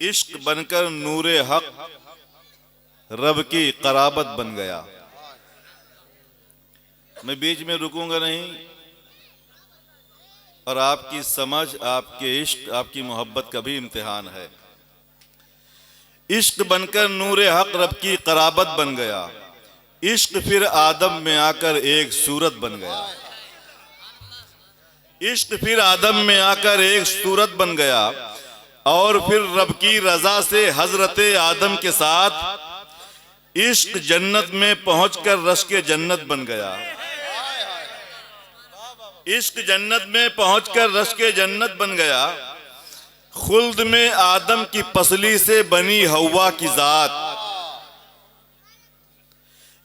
इश्क बनकर नूरे हक रब की कराबत बन गया। मैं बीच में रुकूंगा नहीं और आपकी समझ, आपके इश्क, आपकी मोहब्बत का भी इम्तिहान है। इश्क बनकर नूरे हक रब की कराबत बन गया। इश्क फिर आदम में आकर एक सूरत बन गया। इश्क फिर आदम में आकर एक सूरत बन गया और फिर रब की रजा से हजरत आदम के साथ इश्क जन्नत में पहुंचकर रश के जन्नत बन गया। इश्क जन्नत में पहुंचकर रश के जन्नत बन गया। खुल्द में आदम की पसली से बनी हवा की जात।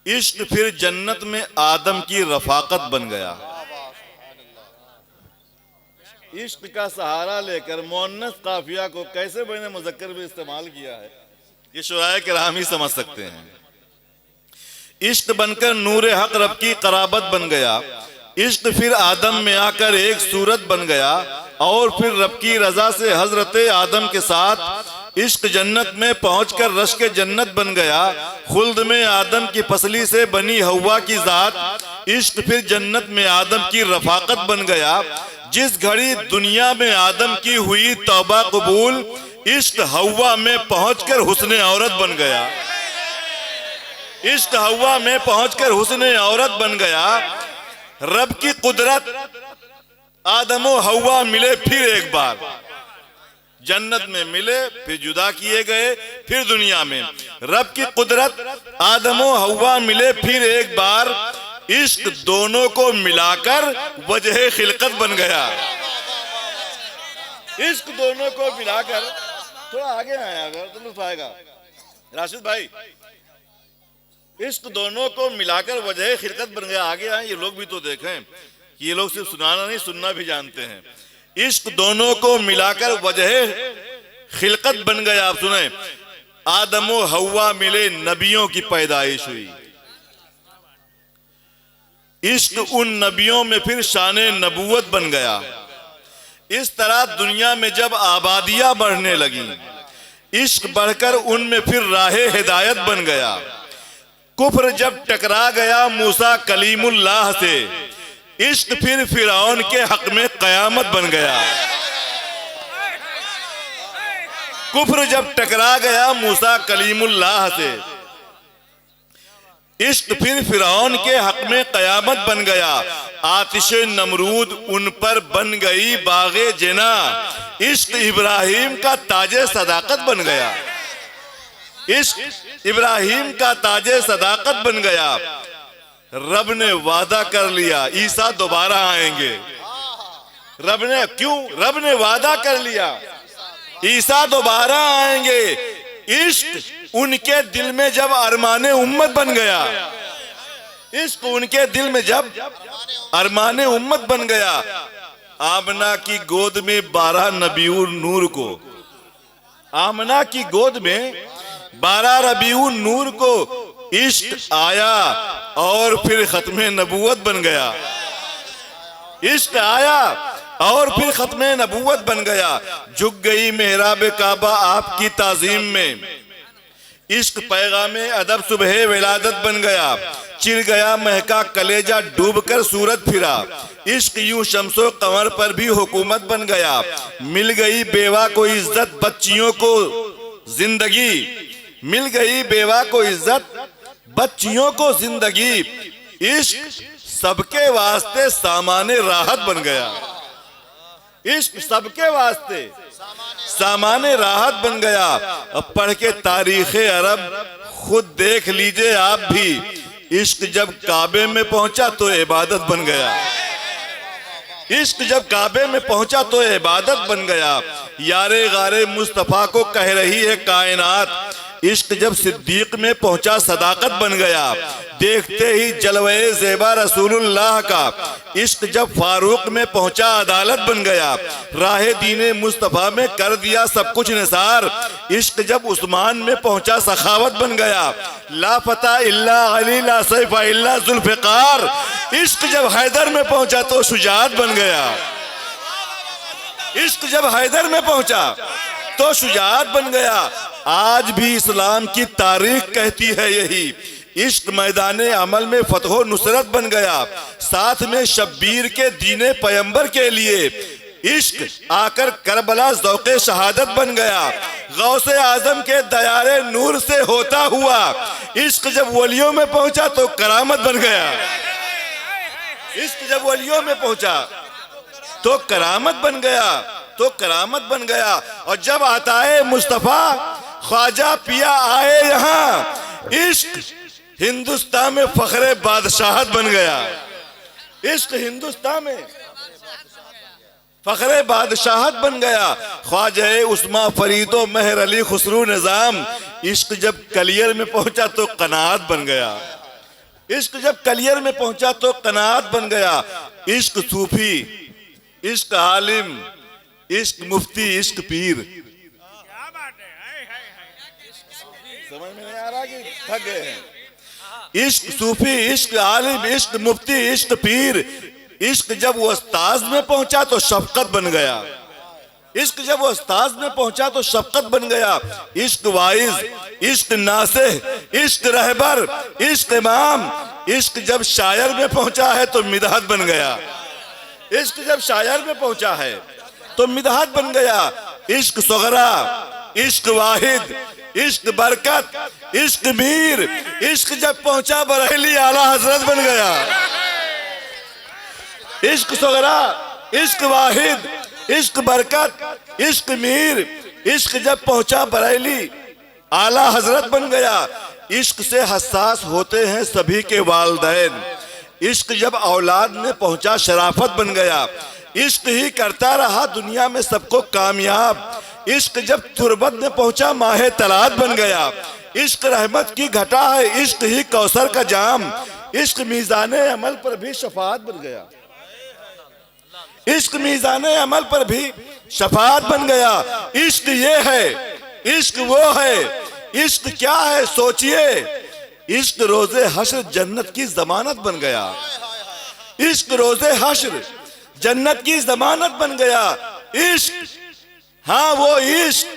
इश्क फिर जन्नत में आदम की रफाकत बन गया। इश्क का सहारा लेकर मुअन्नस काफिया को कैसे मैंने मुज़क्कर में इस्तेमाल किया है, ये शुराए किराम ही समझ सकते हैं। इश्क बनकर नूरे हक रब की कराबत बन गया। इश्क फिर आदम में आकर एक सूरत बन गया और फिर रब की रजा से हजरत आदम के साथ इश्क जन्नत में पहुंचकर रश के जन्नत बन गया। खुल्द में आदम की पसली से बनी हवा की जात। इश्क फिर जन्नत में आदम की रफाकत बन गया। जिस घड़ी दुनिया में आदम की हुई तौबा कबूल, इश्क हवा में पहुंचकर हुस्ने औरत बन गया। इश्क हवा में पहुंचकर हुस्ने औरत बन गया। रब की कुदरत, आदम और हवा मिले फिर एक बार, जन्नत में मिले, फिर जुदा किए गए, फिर दुनिया में। रब की कुदरत, आदम और हवा मिले फिर एक बार। इश्क दोनों को मिलाकर वजह खिलकत बन गया। इश्क दोनों को मिलाकर, थोड़ा आगे आया अगर तो लुत्फ आएगा राशिद भाई। इश्क दोनों को मिलाकर वजह खिलकत बन गया। आगे आए, ये लोग भी तो देखें, ये लोग सिर्फ सुनाना नहीं सुनना भी जानते हैं। इश्क दोनों को मिलाकर वजह खिलकत बन गया। आप सुने, आदम और हवा मिले, नबियों की पैदाइश हुई। इश्क उन नबियों में फिर शाने नबूवत बन गया। इस तरह दुनिया में जब आबादियां बढ़ने लगी, इश्क बढ़कर उनमें फिर राहे हिदायत बन गया। कुफ्र जब टकरा गया मूसा कलीमुल्लाह से, इश्क फिर फिरौन के हक में कयामत बन गया। कुफ्र जब टकरा गया मूसा कलीमुल्लाह से, इश्क फिर फिरौन के हक में कयामत बन गया। आतिशे नमरूद उन पर बन गई बागे जिना। इश्क इब्राहिम का ताजे सदाकत बन गया। इश्क इब्राहिम का ताजे सदाकत बन गया। रब ने वादा कर लिया ईसा दोबारा आएंगे। रब ने, क्यों? रब ने वादा कर लिया ईसा दोबारा आएंगे। इश्क उनके दिल में जब अरमाने उम्मत बन गया, इश्क उनके दिल में जब अरमाने उम्मत बन गया। आमना की गोद में 12 नबीउल नूर को, आमना की गोद में 12 रबीउल नूर को इश्क आया और फिर खत्मे नबूवत बन गया। इश्क आया और फिर खत्मे नबूवत बन गया। झुक गई मेहराब काबा आपकी ताजीम में। इश्क पैगामे अदब सुबह विलादत बन गया। चिर गया महका कलेजा डूबकर सूरत फिरा। इश्क यूं शम्सो कमर पर भी हुकूमत बन गया। मिल गई बेवा को इज्जत, बच्चियों को जिंदगी। मिल गई बेवा को इज्जत, बच्चियों को जिंदगी। इश्क सबके वास्ते सामाने राहत बन गया। इश्क सबके वास्ते सामाने राहत बन गया। अब पढ़ के तारीखे अरब खुद देख लीजिए आप भी। इश्क जब काबे में पहुंचा तो इबादत बन गया। इश्क जब काबे में पहुंचा तो इबादत बन गया। यारे गारे मुस्तफा को कह रही है कायनात। इश्क जब सिद्दीक में पहुंचा सदाकत बन गया। देखते ही जलवे ज़ेबा रसूलुल्लाह का। इश्क जब फारूक में पहुंचा अदालत बन गया। राहे दीने मुस्तफा में कर दिया सब कुछ निसार। इश्क जब उस्मान में पहुंचा सखावत बन गया। ला फता इल्ला अली ला सैफा इल्ला जुल्फ़िकार। इश्क जब हैदर में पहुंचा तो शुजाअत बन गया। इश्क जब हैदर में पहुंचा तो शुजाअत बन गया। आज भी इस्लाम की तारीख कहती है यही, इश्क मैदाने अमल में फतहो नुसरत बन गया। साथ में शब्बीर के दीने पैगंबर के लिए इश्क आकर करबला ज़ौक़े शहादत बन गया। गौसे आजम के दयारे नूर से होता हुआ इश्क जब वलियों में पहुंचा तो करामत बन गया। इश्क जब वलियों में पहुंचा तो करामत बन गया, तो करामत बन गया। और जब आताए मुस्तफा ख्वाजा पिया आए यहाँ, इश्क हिंदुस्तान में फखरे बादशाहत बन गया। इश्क हिंदुस्तान में फखरे बादशाहत बन गया। ख्वाजा उस्मा फरीदो मेहर अली खुसरू निजाम, इश्क जब कलियर में पहुंचा तो कनात बन गया। इश्क जब कलियर में पहुंचा तो कनात बन गया। इश्क सूफी, इश्क आलिम, इश्क मुफ्ती, इश्क पीर। समझ में नहीं आ रहा कि थक गए हैं? इश्क सूफी, इश्क आलिम, इश्क मुफ्ती, इश्क पीर। इश्क जब वो उस्ताद में पहुंचा तो शफकत बन गया। इश्क जब वो उस्ताद में पहुंचा तो शफकत बन गया। इश्क वाइज, इश्क नासिह, इश्क रहबर, इश्क इमाम। इश्क जब शायर में पहुंचा है तो मिदहत बन गया। इश्क जब शायर में पहुंचा है तो मिदहत बन गया। इश्क सुगरा, इश्क वाहिद, इश्क बरकत, इश्क मीर। इश्क जब पहुंचा बरेली आला हजरत बन गया। इश्क सुगरा, इश्क वाहिद, इश्क बरकत, इश्क मीर। इश्क जब पहुंचा बरेली आला हजरत बन गया। इश्क से हसास होते हैं सभी के वालिदैन। इश्क जब औलाद में पहुंचा शराफत बन गया। इश्क ही करता रहा दुनिया में सबको कामयाब। इश्क जब तुरबत में पहुंचा माहे तलात बन गया। इश्क रहमत की घटा है, इश्क ही कौसर का जाम। इश्क मीज़ाने अमल पर भी शफाअत बन गया। इश्क मीज़ाने अमल पर भी शफाअत बन गया। इश्क ये है, इश्क वो है। इश्क क्या है सोचिए, इश्क रोजे हश्र जन्नत की जमानत बन गया। इश्क रोजे हश्र जन्नत की जमानत बन गया। इश्क, हाँ वो इश्क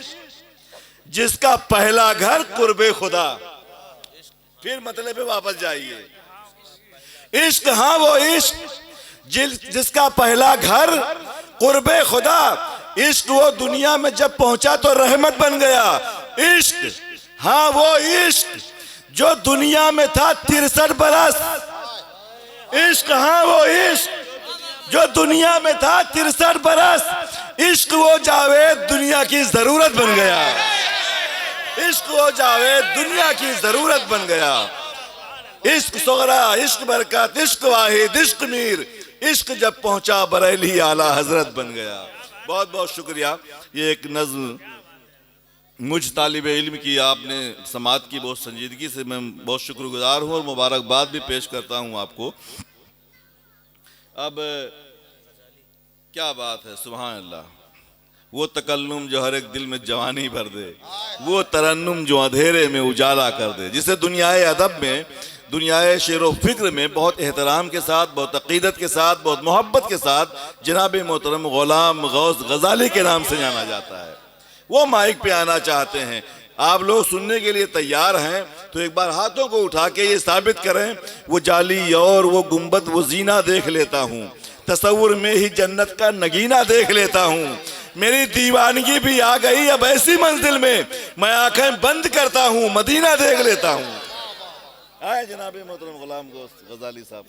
जिसका पहला घर कुर्बे खुदा। फिर मतलब पे वापस जाइए। इश्क, हाँ वो इश्क जिसका पहला घर कुर्बे खुदा। इश्क वो दुनिया में जब पहुंचा तो रहमत बन गया। इश्क, हाँ वो इश्क जो दुनिया में था 63 बरस। इश्क, हाँ वो इश्क जो दुनिया में था 63 बरस। इश्क वो जावेद दुनिया की जरूरत बन गया। इश्क वो जावेद दुनिया की जरूरत बन गया। इश्क सुगरा, इश्क बरकत, इश्क वाहिद, इश्क मीर। इश्क जब पहुंचा बरेली आला हजरत बन गया। बहुत बहुत शुक्रिया। ये एक नज़्म मुझ तालिब इल्म की आपने समात की बहुत संजीदगी से मैं बहुत शुक्रगुजार हूँ और मुबारकबाद भी पेश करता हूँ आपको। अब क्या बात है, सुभान अल्लाह। वो तकल्लुम जो हर एक दिल में जवानी भर दे, वो तरन्नुम जो अंधेरे में उजाला कर दे, जिसे दुनियाए अदब में, दुनियाए शेर व फिक्र में बहुत एहतराम के साथ, बहुत अकीदत के साथ, बहुत मोहब्बत के साथ जनाब मोहतरम गुलाम गौस गजाली के नाम से जाना जाता है। वो माइक पे आना चाहते हैं, आप लोग सुनने के लिए तैयार हैं तो एक बार हाथों को उठा के ये साबित करें। वो जाली और वो गुंबद वो जीना देख लेता हूँ, तसव्वुर में ही जन्नत का नगीना देख लेता हूँ। मेरी दीवानगी भी आ गई अब ऐसी मंजिल में, मैं आंखें बंद करता हूँ, मदीना देख लेता हूँ। आए जनाब मोहतरम गुलाम गौस गजाली साहब।